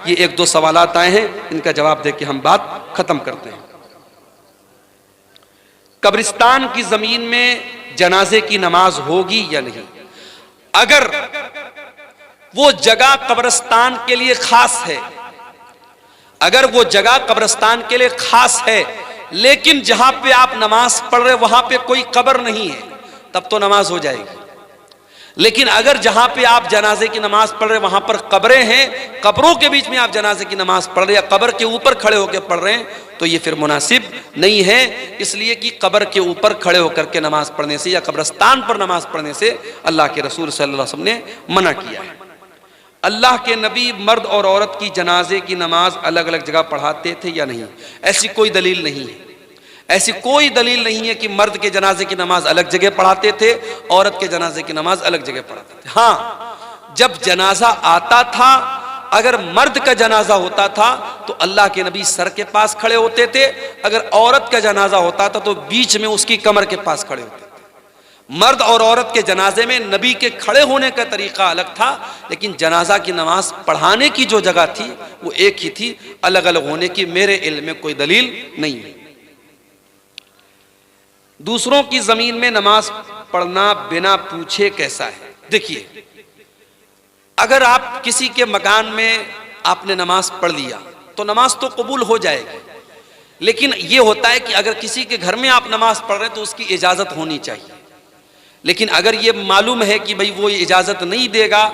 یہ ایک دو سوالات آئے ہیں، ان کا جواب دے کے ہم بات ختم کرتے ہیں۔ قبرستان کی زمین میں جنازے کی نماز ہوگی یا نہیں؟ اگر وہ جگہ قبرستان کے لیے خاص ہے، اگر وہ جگہ قبرستان کے لیے خاص ہے لیکن جہاں پہ آپ نماز پڑھ رہے وہاں پہ کوئی قبر نہیں ہے، تب تو نماز ہو جائے گی۔ لیکن اگر جہاں پہ آپ جنازے کی نماز پڑھ رہے وہاں پر قبریں ہیں، قبروں کے بیچ میں آپ جنازے کی نماز پڑھ رہے یا قبر کے اوپر کھڑے ہو کے پڑھ رہے ہیں تو یہ پھر مناسب نہیں ہے، اس لیے کہ قبر کے اوپر کھڑے ہو کر کے نماز پڑھنے سے یا قبرستان پر نماز پڑھنے سے اللہ کے رسول صلی اللہ علیہ وسلم نے منع کیا ہے۔ اللہ کے نبی مرد اور عورت کی جنازے کی نماز الگ الگ جگہ پڑھاتے تھے یا نہیں؟ ایسی کوئی دلیل نہیں ہے، ایسی کوئی دلیل نہیں ہے کہ مرد کے جنازے کی نماز الگ جگہ پڑھاتے تھے، عورت کے جنازے کی نماز الگ جگہ پڑھاتے تھے۔ ہاں، جب جنازہ آتا تھا، اگر مرد کا جنازہ ہوتا تھا تو اللہ کے نبی سر کے پاس کھڑے ہوتے تھے، اگر عورت کا جنازہ ہوتا تھا تو بیچ میں اس کی کمر کے پاس کھڑے ہوتے تھے۔ مرد اور عورت کے جنازے میں نبی کے کھڑے ہونے کا طریقہ الگ تھا، لیکن جنازہ کی نماز پڑھانے کی جو جگہ تھی وہ ایک ہی تھی، الگ الگ ہونے کی میرے علم میں کوئی دلیل نہیں ہے۔ دوسروں کی زمین میں نماز پڑھنا بنا پوچھے کیسا ہے؟ دیکھیے، اگر آپ کسی کے مکان میں آپ نے نماز پڑھ لیا تو نماز تو قبول ہو جائے گی، لیکن یہ ہوتا ہے کہ اگر کسی کے گھر میں آپ نماز پڑھ رہے ہیں تو اس کی اجازت ہونی چاہیے، لیکن اگر یہ معلوم ہے کہ بھئی وہ اجازت نہیں دے گا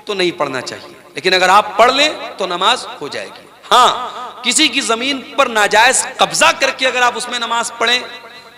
تو نہیں پڑھنا چاہیے، لیکن اگر آپ پڑھ لیں تو نماز ہو جائے گی۔ ہاں، کسی کی زمین پر ناجائز قبضہ کر کے اگر آپ اس میں نماز پڑھیں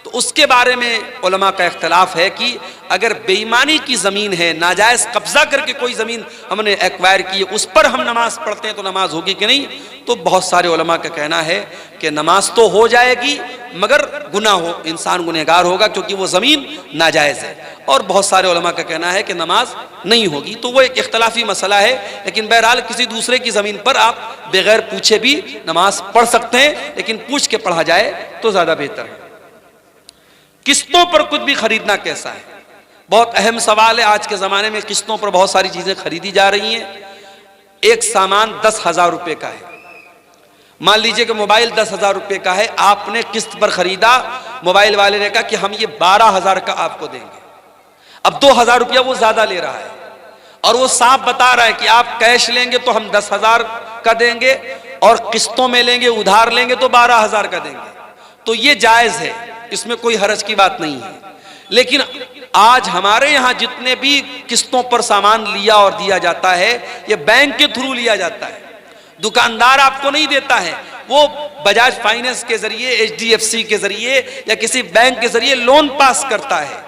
تو اس کے بارے میں علماء کا اختلاف ہے کہ اگر بے ایمانی کی زمین ہے، ناجائز قبضہ کر کے کوئی زمین ہم نے ایکوائر کی ہے، اس پر ہم نماز پڑھتے ہیں تو نماز ہوگی کہ نہیں؟ تو بہت سارے علماء کا کہنا ہے کہ نماز تو ہو جائے گی مگر گناہ ہو، انسان گنہگار ہوگا کیونکہ وہ زمین ناجائز ہے، اور بہت سارے علماء کا کہنا ہے کہ نماز نہیں ہوگی۔ تو وہ ایک اختلافی مسئلہ ہے، لیکن بہرحال کسی دوسرے کی زمین پر آپ بغیر پوچھے بھی نماز پڑھ سکتے ہیں، لیکن پوچھ کے پڑھا جائے تو زیادہ بہتر ہے۔ قسطوں پر کچھ بھی خریدنا کیسا ہے؟ بہت اہم سوال ہے۔ آج کے زمانے میں قسطوں پر بہت ساری چیزیں خریدی جا رہی ہیں۔ ایک سامان 10,000 روپے کا ہے، مان لیجئے کہ موبائل 10,000 روپے کا ہے، آپ نے قسط پر خریدا، موبائل والے نے کہا کہ ہم یہ 12,000 کا آپ کو دیں گے۔ اب 2,000 روپیہ وہ زیادہ لے رہا ہے اور وہ صاف بتا رہا ہے کہ آپ کیش لیں گے تو ہم 10,000 کا دیں گے اور قسطوں میں لیں گے، ادھار لیں گے تو 12,000 کا دیں گے، تو یہ جائز ہے، اس میں کوئی حرج کی بات نہیں ہے۔ لیکن آج ہمارے یہاں جتنے بھی قسطوں پر سامان لیا اور دیا جاتا ہے یہ بینک کے تھرو لیا جاتا ہے، دکاندار آپ کو نہیں دیتا ہے، وہ بجاج فائنانس کے ذریعے، HDFC کے ذریعے یا کسی بینک کے ذریعے لون پاس کرتا ہے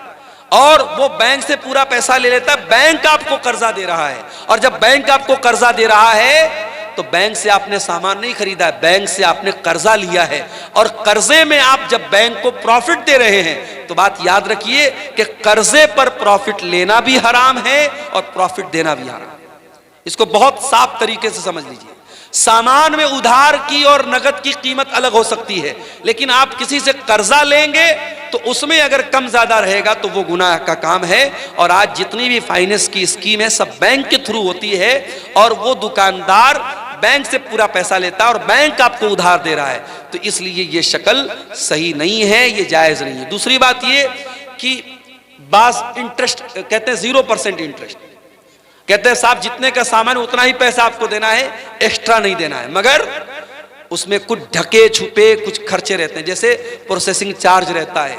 اور وہ بینک سے پورا پیسہ لے لیتا ہے، بینک آپ کو قرضہ دے رہا ہے، اور جب بینک آپ کو قرضہ دے رہا ہے تو بینک سے آپ نے سامان نہیں خریدا ہے، بینک سے آپ نے قرضہ لیا ہے، اور قرضے میں آپ جب بینک کو پروفٹ دے رہے ہیں تو بات یاد رکھیے کہ قرضے پر پروفٹ لینا بھی حرام ہے اور پروفٹ دینا بھی حرام ہے۔ اس کو بہت صاف طریقے سے سمجھ لیجیے۔ سامان میں ادھار کی اور نقد کی قیمت الگ ہو سکتی ہے، لیکن آپ کسی سے قرضہ لیں گے تو اس میں اگر کم زیادہ رہے گا تو وہ گناہ کا کام ہے، اور آج جتنی بھی فائنانس کی اسکیم ہے سب بینک کے تھرو ہوتی ہے، اور وہ دکاندار بینک سے پورا پیسہ لیتا ہے اور بینک آپ کو ادھار دے رہا ہے، تو اس لیے یہ شکل صحیح نہیں ہے، یہ جائز نہیں ہے۔ دوسری بات یہ کہ بعض انٹرسٹ کہتے ہیں 0% انٹرسٹ، کہتے ہیں صاحب جتنے کا سامان اتنا ہی پیسہ آپ کو دینا ہے، ایکسٹرا نہیں دینا ہے، مگر اس میں کچھ ڈھکے چھپے کچھ خرچے رہتے ہیں، جیسے پروسیسنگ چارج رہتا ہے،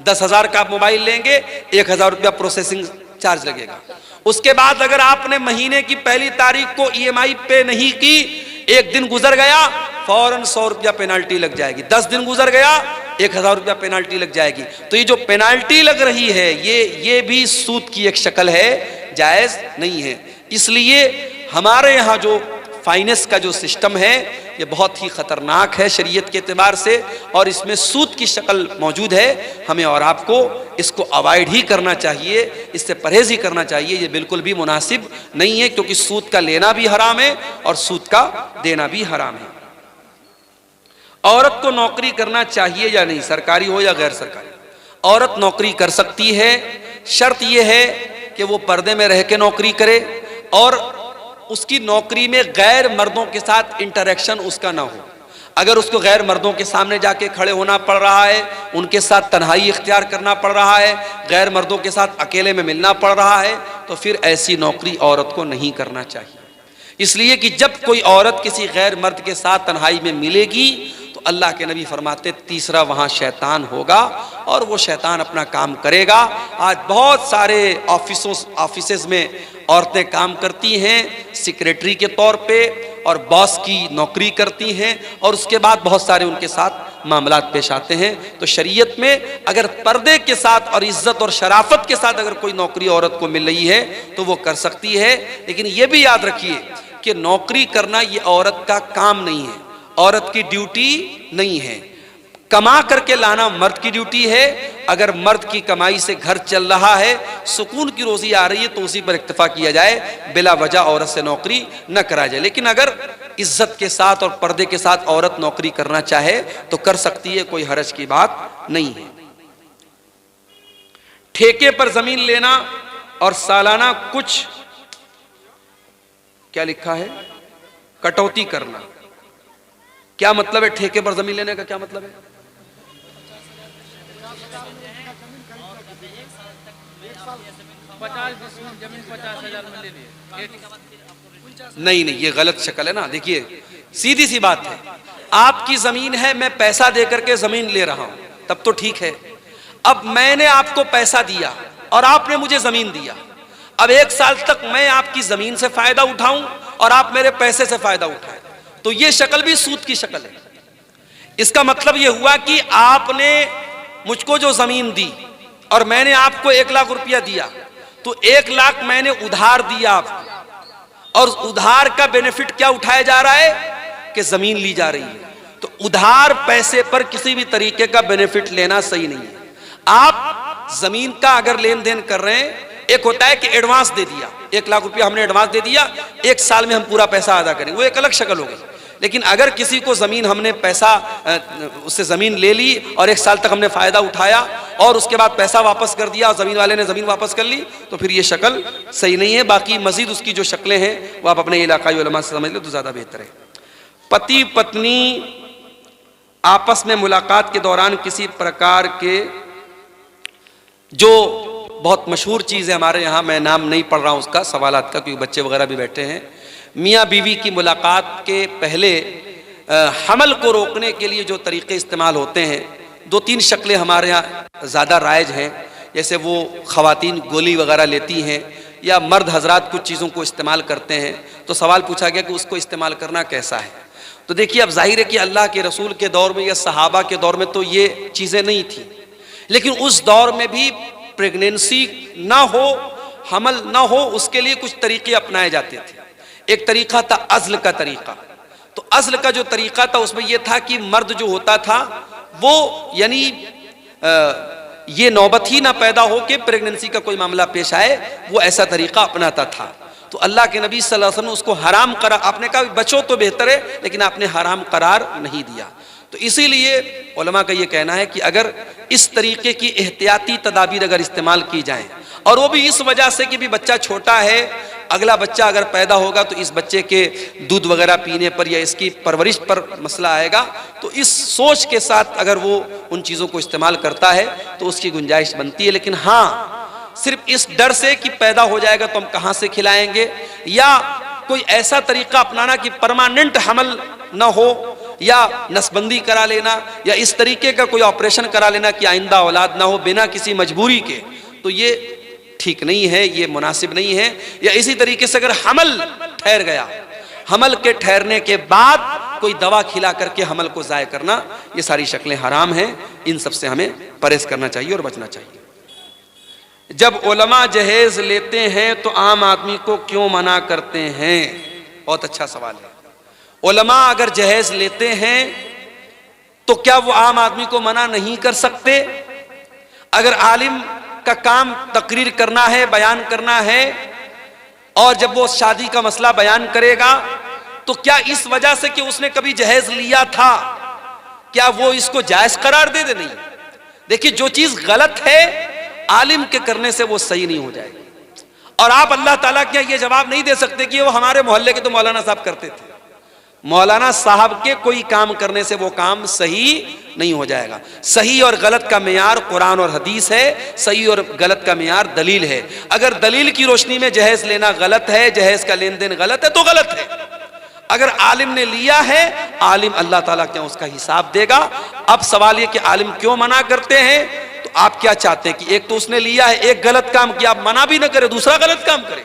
10,000 کا آپ موبائل لیں گے 1,000 روپیہ پروسیسنگ چارج لگے گا۔ اس کے بعد اگر آپ نے مہینے کی پہلی تاریخ کو EMI پے نہیں کی، ایک دن گزر گیا فوراً 100 روپیہ پینالٹی لگ جائے گی، 10 دن گزر گیا 1,000 روپیہ پینالٹی لگ جائے گی۔ تو یہ جو پینالٹی لگ رہی ہے یہ بھی سود کی ایک شکل ہے، جائز نہیں ہے۔ اس لیے ہمارے یہاں جو فائنانس کا جو سسٹم ہے یہ بہت ہی خطرناک ہے شریعت کے اعتبار سے، اور اس میں سود کی شکل موجود ہے، ہمیں اور آپ کو اس کو اوائڈ ہی کرنا چاہیے، اس سے پرہیز ہی کرنا چاہیے، یہ بالکل بھی مناسب نہیں ہے، کیونکہ سود کا لینا بھی حرام ہے اور سود کا دینا بھی حرام ہے۔ عورت کو نوکری کرنا چاہیے یا نہیں، سرکاری ہو یا غیر سرکاری؟ عورت نوکری کر سکتی ہے، شرط یہ ہے کہ وہ پردے میں رہ کے نوکری کرے اور اس کی نوکری میں غیر مردوں کے ساتھ انٹریکشن اس کا نہ ہو. اگر اس کو غیر مردوں کے سامنے جا کے کھڑے ہونا پڑ رہا ہے، ان کے ساتھ تنہائی اختیار کرنا پڑ رہا ہے، غیر مردوں کے ساتھ اکیلے میں ملنا پڑ رہا ہے، تو پھر ایسی نوکری عورت کو نہیں کرنا چاہیے. اس لیے کہ جب کوئی عورت کسی غیر مرد کے ساتھ تنہائی میں ملے گی تو اللہ کے نبی فرماتے تیسرا وہاں شیطان ہوگا اور وہ شیطان اپنا کام کرے گا. آج بہت سارے آفیسز میں عورتیں کام کرتی ہیں سیکریٹری کے طور پہ اور باس کی نوکری کرتی ہیں، اور اس کے بعد بہت سارے ان کے ساتھ معاملات پیش آتے ہیں. تو شریعت میں اگر پردے کے ساتھ اور عزت اور شرافت کے ساتھ اگر کوئی نوکری عورت کو مل رہی ہے تو وہ کر سکتی ہے. لیکن یہ بھی یاد رکھیے کہ نوکری کرنا یہ عورت کا کام نہیں ہے، عورت کی ڈیوٹی نہیں ہے. کما کر کے لانا مرد کی ڈیوٹی ہے. اگر مرد کی کمائی سے گھر چل رہا ہے، سکون کی روزی آ رہی ہے تو اسی پر اکتفا کیا جائے، بلا وجہ عورت سے نوکری نہ کرا جائے. لیکن اگر عزت کے ساتھ اور پردے کے ساتھ عورت نوکری کرنا چاہے تو کر سکتی ہے، کوئی حرج کی بات نہیں ہے. ٹھیکے پر زمین لینا اور سالانہ کچھ کیا لکھا ہے کٹوتی کرنا. کیا مطلب ہے ٹھیکے پر زمین لینے کا؟ کیا مطلب ہے؟ نہیں یہ غلط شکل ہے نا. دیکھیے سیدھی سی بات ہے، آپ کی زمین ہے، میں پیسہ دے کر کے زمین لے رہا ہوں تب تو ٹھیک ہے. اب میں نے آپ کو پیسہ دیا اور آپ نے مجھے زمین دیا، اب 1 سال تک میں آپ کی زمین سے فائدہ اٹھاؤں اور آپ میرے پیسے سے فائدہ اٹھائیں تو یہ شکل بھی سود کی شکل ہے. اس کا مطلب یہ ہوا کہ آپ نے مجھ کو جو زمین دی اور میں نے آپ کو 1 لاکھ روپیہ دیا تو 1 لاکھ میں نے ادھار دیا آپ کو، اور ادھار کا بینیفٹ کیا اٹھایا جا رہا ہے کہ زمین لی جا رہی ہے. تو ادھار پیسے پر کسی بھی طریقے کا بینیفٹ لینا صحیح نہیں ہے. آپ زمین کا اگر لین دین کر رہے ہیں، ایک ہوتا ہے کہ ایڈوانس دے دیا، 1 لاکھ روپیہ ہم نے ایڈوانس دے دیا، 1 سال میں ہم پورا پیسہ ادا کریں، وہ ایک الگ شکل ہو گئی. لیکن اگر کسی کو زمین ہم نے پیسہ اس سے زمین لے لی اور 1 سال تک ہم نے فائدہ اٹھایا اور اس کے بعد پیسہ واپس کر دیا اور زمین والے نے زمین واپس کر لی تو پھر یہ شکل صحیح نہیں ہے. باقی مزید اس کی جو شکلیں ہیں وہ آپ اپنے علاقائی علماء سے سمجھ لیں تو زیادہ بہتر ہے. پتی پتنی آپس میں ملاقات کے دوران کسی پرکار کے، جو بہت مشہور چیز ہے ہمارے یہاں، میں نام نہیں پڑھ رہا ہوں اس کا سوالات کا کیونکہ بچے وغیرہ بھی بیٹھے ہیں، میاں بیوی کی ملاقات کے پہلے حمل کو روکنے کے لیے جو طریقے استعمال ہوتے ہیں، 2-3 شکلیں ہمارے یہاں زیادہ رائج ہیں. جیسے وہ خواتین گولی وغیرہ لیتی ہیں یا مرد حضرات کچھ چیزوں کو استعمال کرتے ہیں. تو سوال پوچھا گیا کہ اس کو استعمال کرنا کیسا ہے. تو دیکھیے اب ظاہر ہے کہ اللہ کے رسول کے دور میں یا صحابہ کے دور میں تو یہ چیزیں نہیں تھیں، لیکن اس دور میں بھی پریگنینسی نہ ہو، حمل نہ ہو، اس کے لیے کچھ طریقے اپنائے جاتے تھے. ایک طریقہ تھا عزل کا طریقہ. تو عزل کا جو طریقہ تھا اس میں یہ تھا کہ مرد جو ہوتا تھا وہ یعنی یہ نوبت ہی نہ پیدا ہو کہ پریگننسی کا کوئی معاملہ پیش آئے، وہ ایسا طریقہ اپناتا تھا. تو اللہ کے نبی صلی اللہ علیہ وسلم نے اس کو حرام قرار، آپ نے کہا بچو تو بہتر ہے لیکن آپ نے حرام قرار نہیں دیا. تو اسی لیے علماء کا یہ کہنا ہے کہ اگر اس طریقے کی احتیاطی تدابیر اگر استعمال کی جائیں، اور وہ بھی اس وجہ سے کہ بھی بچہ چھوٹا ہے، اگلا بچہ اگر پیدا ہوگا تو اس بچے کے دودھ وغیرہ پینے پر یا اس کی پرورش پر مسئلہ آئے گا، تو اس سوچ کے ساتھ اگر وہ ان چیزوں کو استعمال کرتا ہے تو اس کی گنجائش بنتی ہے. لیکن ہاں صرف اس ڈر سے کہ پیدا ہو جائے گا تو ہم کہاں سے کھلائیں گے، یا کوئی ایسا طریقہ اپنانا کہ پرماننٹ حمل نہ ہو، یا نسبندی کرا لینا، یا اس طریقے کا کوئی آپریشن کرا لینا کہ آئندہ اولاد نہ ہو بنا کسی مجبوری کے، تو یہ ٹھیک نہیں ہے، یہ مناسب نہیں ہے. یا اسی طریقے سے اگر حمل ٹھہر گیا، حمل کے ٹھہرنے کے بعد کوئی دوا کھلا کر کے حمل کو ضائع کرنا، یہ ساری شکلیں حرام ہیں. ان سب سے ہمیں پرہیز کرنا چاہیے اور بچنا چاہیے. جب علماء جہیز لیتے ہیں تو عام آدمی کو کیوں منع کرتے ہیں؟ بہت اچھا سوال ہے. علماء اگر جہیز لیتے ہیں تو کیا وہ عام آدمی کو منع نہیں کر سکتے؟ اگر عالم کا کام تقریر کرنا ہے، بیان کرنا ہے، اور جب وہ شادی کا مسئلہ بیان کرے گا تو کیا اس وجہ سے کہ اس نے کبھی جہیز لیا تھا کیا وہ اس کو جائز قرار دے دے؟ نہیں. دیکھیے جو چیز غلط ہے عالم کے کرنے سے وہ صحیح نہیں ہو جائے گی. اور آپ اللہ تعالیٰ کے یہ جواب نہیں دے سکتے کہ وہ ہمارے محلے کے تو مولانا صاحب کرتے تھے. مولانا صاحب کے کوئی کام کرنے سے وہ کام صحیح نہیں ہو جائے گا. صحیح اور غلط کا معیار قرآن اور حدیث ہے, صحیح اور غلط کا معیار دلیل ہے. اگر دلیل کی روشنی میں جہیز لینا غلط ہے, جہیز کا لین دین غلط ہے تو غلط ہے. اگر عالم نے لیا ہے, عالم اللہ تعالیٰ کیا اس کا حساب دے گا. اب سوال یہ کہ عالم کیوں منع کرتے ہیں, تو آپ کیا چاہتے ہیں کہ ایک تو اس نے لیا ہے, ایک غلط کام کیا, آپ منع بھی نہ کرے, دوسرا غلط کام کرے,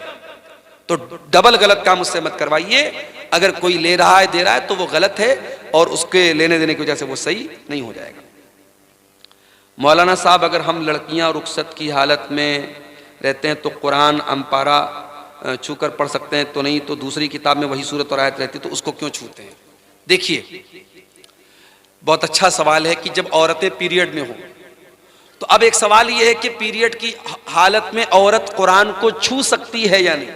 تو ڈبل غلط کام اس سے مت کروائیے. اگر کوئی لے رہا ہے, دے رہا ہے, تو وہ غلط ہے, اور اس کے لینے دینے کی وجہ سے وہ صحیح نہیں ہو جائے گا. مولانا صاحب, اگر ہم لڑکیاں رخصت کی حالت میں رہتے ہیں تو قرآن امپارا چھو کر پڑھ سکتے ہیں, تو نہیں تو دوسری کتاب میں وہی صورت اور آیت رہتی تو اس کو کیوں چھوتے ہیں؟ دیکھیے, بہت اچھا سوال ہے کہ جب عورتیں پیریڈ میں ہوں, تو اب ایک سوال یہ ہے کہ پیریڈ کی حالت میں عورت قرآن کو چھو سکتی ہے یا نہیں.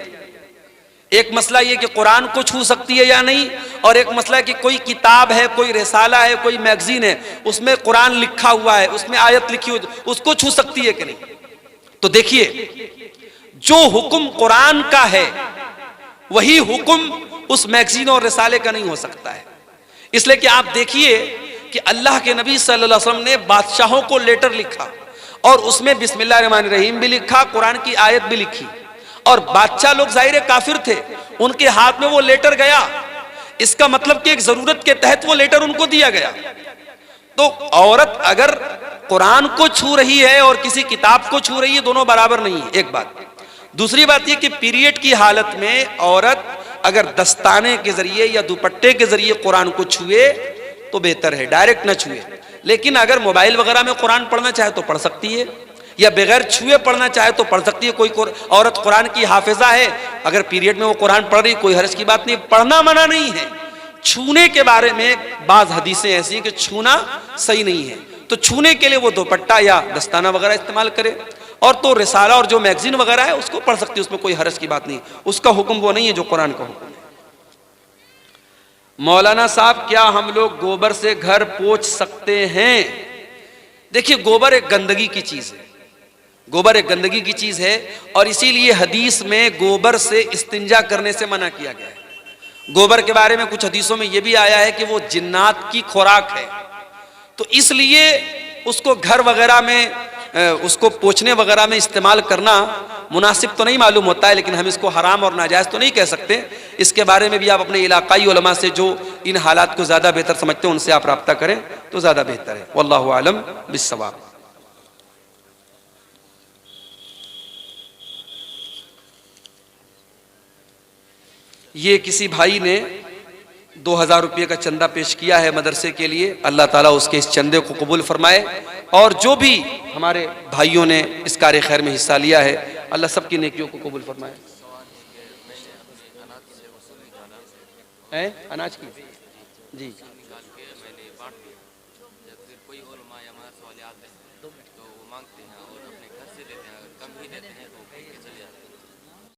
ایک مسئلہ یہ کہ قرآن کو چھو سکتی ہے یا نہیں, اور ایک مسئلہ ہے کہ کوئی کتاب ہے, کوئی رسالہ ہے, کوئی میگزین ہے, اس میں قرآن لکھا ہوا ہے, اس میں آیت لکھی ہوئی, اس کو چھو سکتی ہے کہ نہیں. تو دیکھیے, جو حکم قرآن کا ہے وہی حکم اس میگزین اور رسالے کا نہیں ہو سکتا ہے. اس لیے کہ آپ دیکھیے کہ اللہ کے نبی صلی اللہ علیہ وسلم نے بادشاہوں کو لیٹر لکھا, اور اس میں بسم اللہ الرحمن الرحیم بھی لکھا, قرآن کی آیت بھی لکھی, اور بادشاہ لوگ ظاہر کافر تھے, ان کے ہاتھ میں وہ لیٹر گیا, اس کا مطلب کہ ایک ضرورت کے تحت وہ لیٹر ان کو دیا گیا. تو عورت اگر قرآن کو چھو رہی ہے اور کسی کتاب کو چھو رہی ہے, دونوں برابر نہیں ہے, ایک بات. دوسری بات یہ کہ پیریڈ کی حالت میں عورت اگر دستانے کے ذریعے یا دوپٹے کے ذریعے قرآن کو چھوئے تو بہتر ہے, ڈائریکٹ نہ چھوئے. لیکن اگر موبائل وغیرہ میں قرآن پڑھنا چاہے تو پڑھ سکتی ہے, یا بغیر چھوئے پڑھنا چاہے تو پڑھ سکتی ہے. کوئی عورت قرآن کی حافظہ ہے, اگر پیریڈ میں وہ قرآن پڑھ رہی, کوئی حرج کی بات نہیں, پڑھنا منع نہیں ہے. چھونے کے بارے میں بعض حدیثیں ایسی ہیں کہ چھونا صحیح نہیں ہے, تو چھونے کے لیے وہ دوپٹہ یا دستانہ وغیرہ استعمال کرے, اور تو رسالہ اور جو میگزین وغیرہ ہے اس کو پڑھ سکتی ہے, اس میں کوئی حرج کی بات نہیں. اس کا حکم وہ نہیں ہے جو قرآن کا حکم ہے. مولانا صاحب, کیا ہم لوگ گوبر سے گھر پوچھ سکتے ہیں؟ دیکھیے, گوبر ایک گندگی کی چیز ہے, گوبر ایک گندگی کی چیز ہے, اور اسی لیے حدیث میں گوبر سے استنجا کرنے سے منع کیا گیا ہے. گوبر کے بارے میں کچھ حدیثوں میں یہ بھی آیا ہے کہ وہ جنات کی خوراک ہے, تو اس لیے اس کو گھر وغیرہ میں, اس کو پوچھنے وغیرہ میں استعمال کرنا مناسب تو نہیں معلوم ہوتا ہے, لیکن ہم اس کو حرام اور ناجائز تو نہیں کہہ سکتے. اس کے بارے میں بھی آپ اپنے علاقائی علماء سے جو ان حالات کو زیادہ بہتر سمجھتے ہیں ان سے آپ رابطہ کریں تو زیادہ بہتر ہے. واللہ اعلم بالصواب. یہ کسی بھائی نے 2000 روپے کا چندہ پیش کیا ہے مدرسے کے لیے, اللہ تعالیٰ اس کے اس چندے کو قبول فرمائے, اور جو بھی ہمارے بھائیوں نے اس کار خیر میں حصہ لیا ہے اللہ سب کی نیکیوں کو قبول فرمائے. اناج کی جی